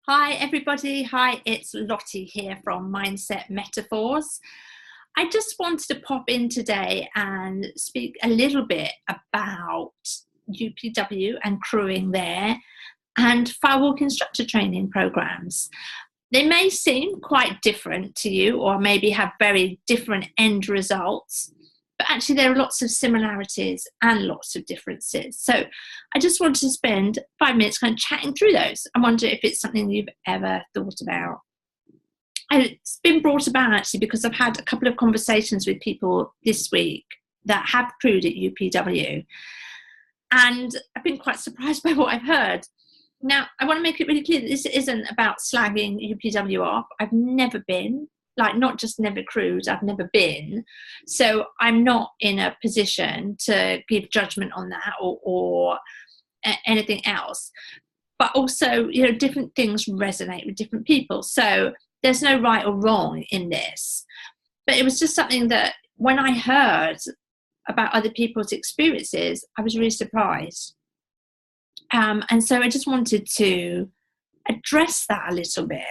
Hi everybody, hi, it's Lottie here from Mindset Metaphors. I just wanted to pop in today and speak a little bit about UPW and crewing there and Firewalk Instructor training programs. They may seem quite different to you or maybe have very different end results, but actually there are lots of similarities and lots of differences. So I just wanted to spend 5 minutes kind of chatting through those. I wonder if it's something you've ever thought about. It's been brought about actually because I've had a couple of conversations with people this week that have crewed at UPW, and I've been quite surprised by what I've heard. Now, I want to make it really clear that this isn't about slagging UPW off. I've never been, not just never crewed, I've never been. So I'm not in a position to give judgment on that or anything else. But also, different things resonate with different people. So there's no right or wrong in this. But it was just something that when I heard about other people's experiences, I was really surprised. And so I just wanted to address that a little bit.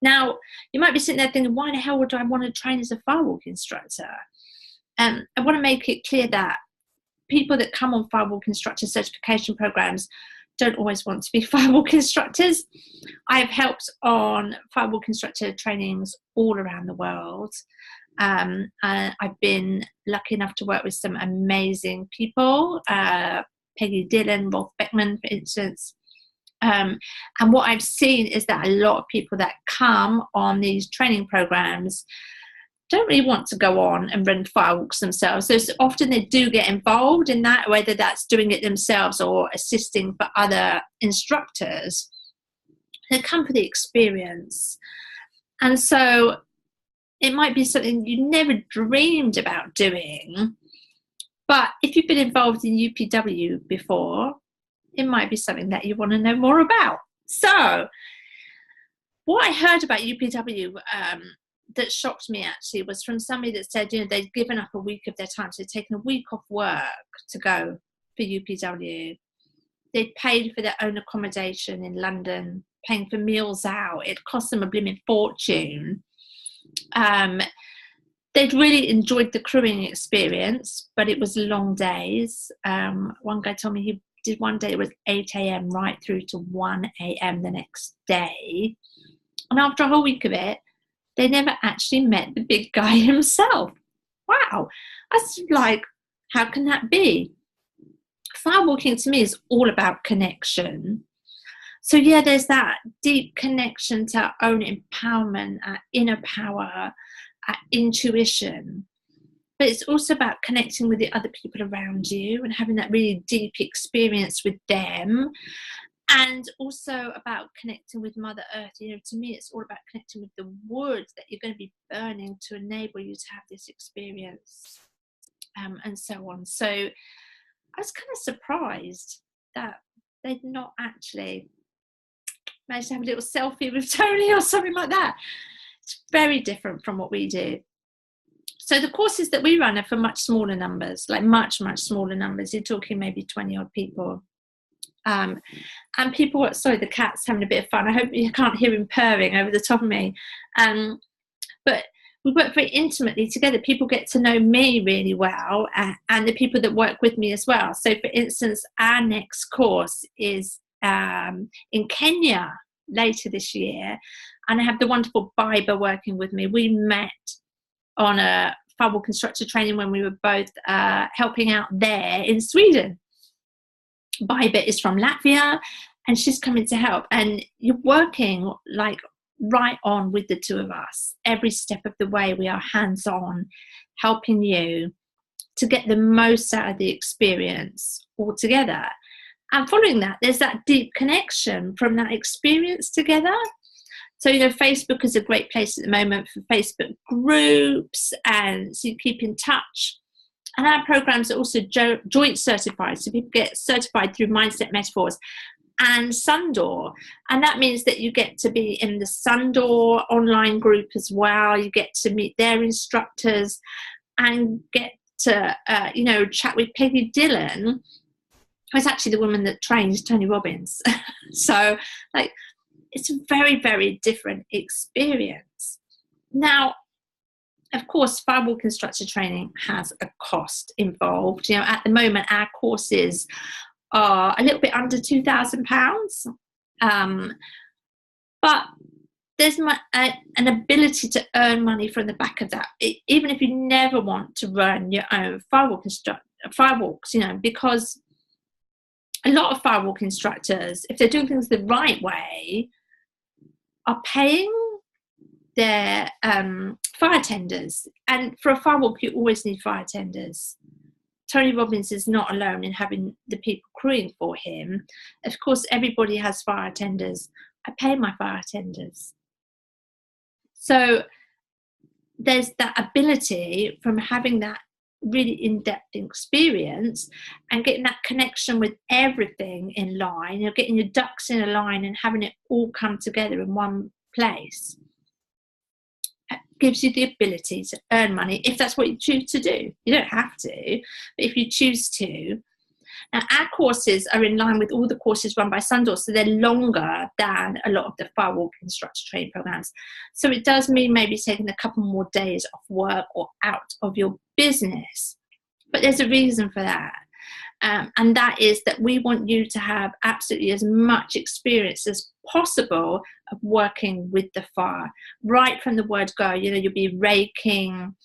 Now, you might be sitting there thinking, why the hell would I want to train as a Firewalk instructor? I want to make it clear that people that come on Firewalk Instructor Certification programs don't always want to be Firewalk instructors. I've helped on Firewalk instructor trainings all around the world. I've been lucky enough to work with some amazing people, Peggy Dillon, Rolf Beckman, for instance. And what I've seen is that a lot of people that come on these training programs don't really want to go on and run firewalks themselves. So often they do get involved in that, whether that's doing it themselves or assisting for other instructors. They come for the experience. And so it might be something you never dreamed about doing. But if you've been involved in UPW before, it might be something that you want to know more about. So what I heard about UPW that shocked me actually was from somebody that said, they'd given up a week of their time. So they'd taken a week off work to go for UPW. They'd paid for their own accommodation in London, paying for meals out. It cost them a blooming fortune. They'd really enjoyed the crewing experience, but it was long days. One guy told me he did one day, it was 8 a.m. right through to 1 a.m. the next day. And after a whole week of it, they never actually met the big guy himself. Wow. That's how can that be? Firewalking to me is all about connection. So yeah, there's that deep connection to our own empowerment, our inner power, our intuition. But it's also about connecting with the other people around you and having that really deep experience with them. And also about connecting with Mother Earth. To me, it's all about connecting with the wood that you're going to be burning to enable you to have this experience, and so on. So I was kind of surprised that they'd not actually managed to have a little selfie with Tony or something like that. It's very different from what we do. So the courses that we run are for much smaller numbers, much, much smaller numbers. You're talking maybe 20 odd people. And people, sorry, the cat's having a bit of fun. I hope you can't hear him purring over the top of me. But we work very intimately together. People get to know me really well, and the people that work with me as well. So for instance, our next course is in Kenya later this year. And I have the wonderful Biber working with me. We met on a Firewalk instructor training when we were both helping out there in Sweden. Biber is from Latvia, and she's coming to help. And you're working right on with the two of us. Every step of the way, we are hands-on, helping you to get the most out of the experience all together. And following that, there's that deep connection from that experience together. So, Facebook is a great place at the moment for Facebook groups, and so you keep in touch. And our programs are also joint certified. So people get certified through Mindset Metaphors and Sundoor. And that means that you get to be in the Sundoor online group as well. You get to meet their instructors and get to, chat with Peggy Dillon, who's actually the woman that trains Tony Robbins. So, It's a very, very different experience. Now, of course, Firewalk Instructor training has a cost involved. At the moment, our courses are a little bit under £2,000. But there's an ability to earn money from the back of that, even if you never want to run your own firewalks, because a lot of firewalk instructors, if they're doing things the right way, are paying their fire tenders. And for a firewalk, you always need fire tenders. Tony Robbins is not alone in having the people crewing for him. Of course, everybody has fire tenders. I pay my fire tenders. So there's that ability from having that really in-depth experience and getting that connection with everything in line, getting your ducks in a line and having it all come together in one place. It gives you the ability to earn money if that's what you choose to do. You don't have to, but if you choose to. Now, our courses are in line with all the courses run by Sundoor, so they're longer than a lot of the Firewalk Instructor training programs. So it does mean maybe taking a couple more days off work or out of your business. But there's a reason for that. And that is that we want you to have absolutely as much experience as possible of working with the fire. Right from the word go, you'll be raking,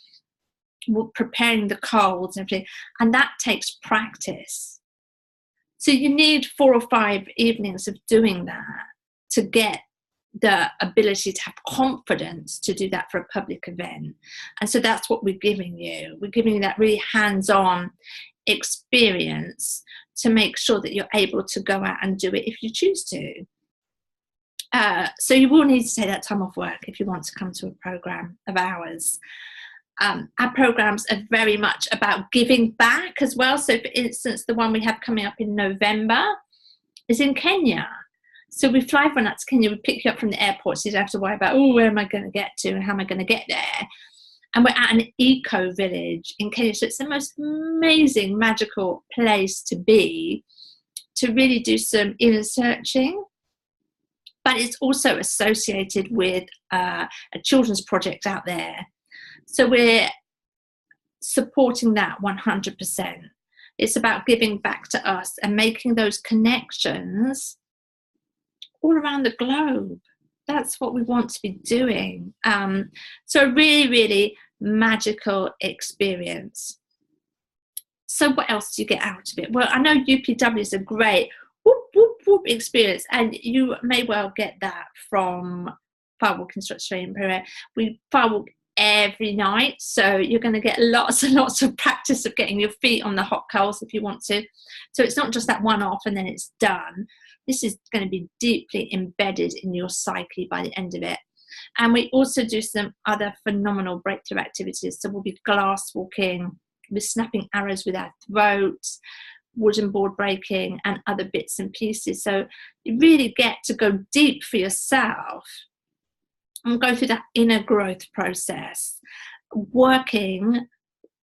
preparing the coals and everything. And that takes practice. So you need 4 or 5 evenings of doing that to get the ability to have confidence to do that for a public event. And so that's what we're giving you. We're giving you that really hands-on experience to make sure that you're able to go out and do it if you choose to. So you will need to take that time off work if you want to come to a program of ours. Our programs are very much about giving back as well. So for instance, the one we have coming up in November is in Kenya. So we fly everyone out to Kenya, we pick you up from the airport, so you don't have to worry about, where am I going to get to and how am I going to get there? And we're at an eco village in Kenya. So it's the most amazing, magical place to be, to really do some inner searching. But it's also associated with a children's project out there. So we're supporting that 100%. It's about giving back to us and making those connections all around the globe. That's what we want to be doing. So a really, really magical experience. So what else do you get out of it? Well, I know UPW is a great whoop, whoop, whoop experience, and you may well get that from Firewalk Instructor Training Program. We firewalk every night, so you're going to get lots and lots of practice of getting your feet on the hot coals if you want to. So it's not just that one off and then it's done. This is going to be deeply embedded in your psyche by the end of it. And we also do some other phenomenal breakthrough activities. So we'll be glass walking, we're snapping arrows with our throats, wooden board breaking, and other bits and pieces. So you really get to go deep for yourself and go through that inner growth process, working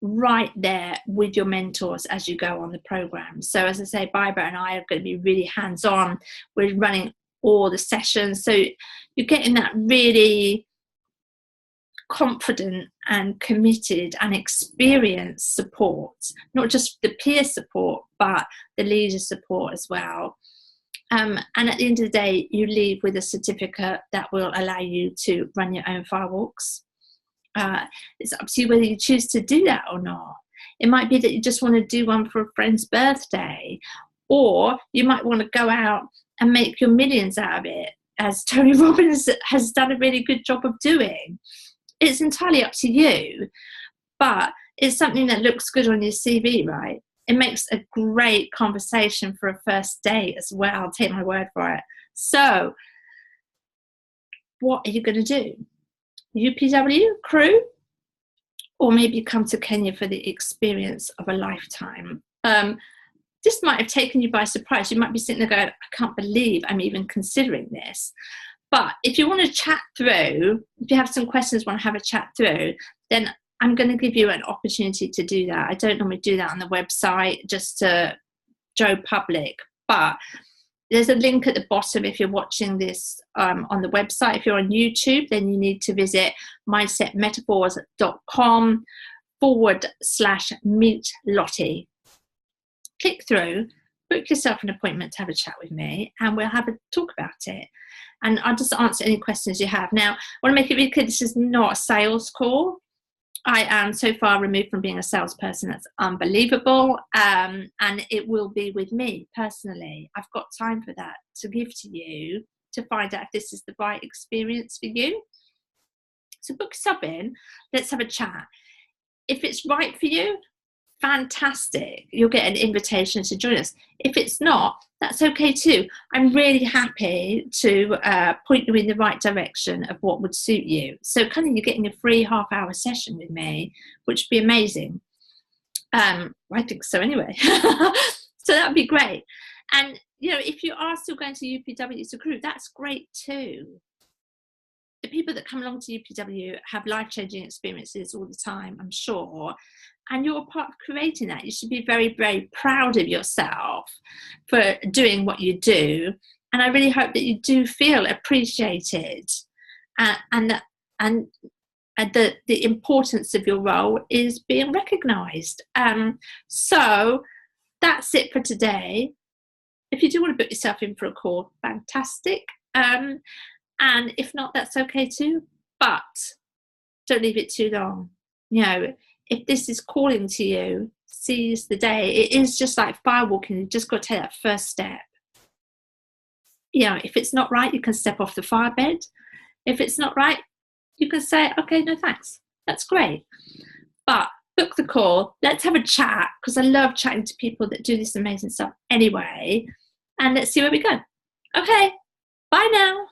right there with your mentors as you go on the program. So as I say, Barbara and I are going to be really hands-on. We're running all the sessions. So you're getting that really confident and committed and experienced support, not just the peer support, but the leader support as well. And at the end of the day, you leave with a certificate that will allow you to run your own firewalks. It's up to you whether you choose to do that or not. It might be that you just want to do one for a friend's birthday, or you might want to go out and make your millions out of it, as Tony Robbins has done a really good job of doing. It's entirely up to you, but it's something that looks good on your CV, right? It makes a great conversation for a first date as well. I'll take my word for it. So what are you going to do? UPW crew, or maybe come to Kenya for the experience of a lifetime. This might have taken you by surprise. You might be sitting there going, I can't believe I'm even considering this. But if you want to chat through, if you have some questions, want to have a chat through, then I'm going to give you an opportunity to do that. I don't normally do that on the website just to Joe public, but there's a link at the bottom if you're watching this on the website. If you're on YouTube, then you need to visit mindsetmetaphors.com/meet Lottie. Click through, book yourself an appointment to have a chat with me, and we'll have a talk about it. And I'll just answer any questions you have. Now, I want to make it really clear, this is not a sales call. I am so far removed from being a salesperson. That's unbelievable. And it will be with me personally. I've got time for that to give to you to find out if this is the right experience for you. So book yourself in. Let's have a chat. If it's right for you, fantastic. You'll get an invitation to join us. If it's not, that's okay too. I'm really happy to point you in the right direction of what would suit you. So kind of you're getting a free half-hour session with me, which would be amazing. I think so anyway. So that would be great. And, you know, if you are still going to UPW to recruit, that's great too. The people that come along to UPW have life-changing experiences all the time, I'm sure. And you're a part of creating that. You should be very, very proud of yourself for doing what you do. And I really hope that you do feel appreciated, and the importance of your role is being recognised. So that's it for today. If you do want to book yourself in for a call, fantastic. And if not, that's okay too. But don't leave it too long. You know, if this is calling to you, seize the day. It is just like firewalking. You've just got to take that first step. You know, if it's not right, you can step off the firebed. If it's not right, you can say, okay, no thanks. That's great. But book the call. Let's have a chat, because I love chatting to people that do this amazing stuff anyway. And let's see where we go. Okay, bye now.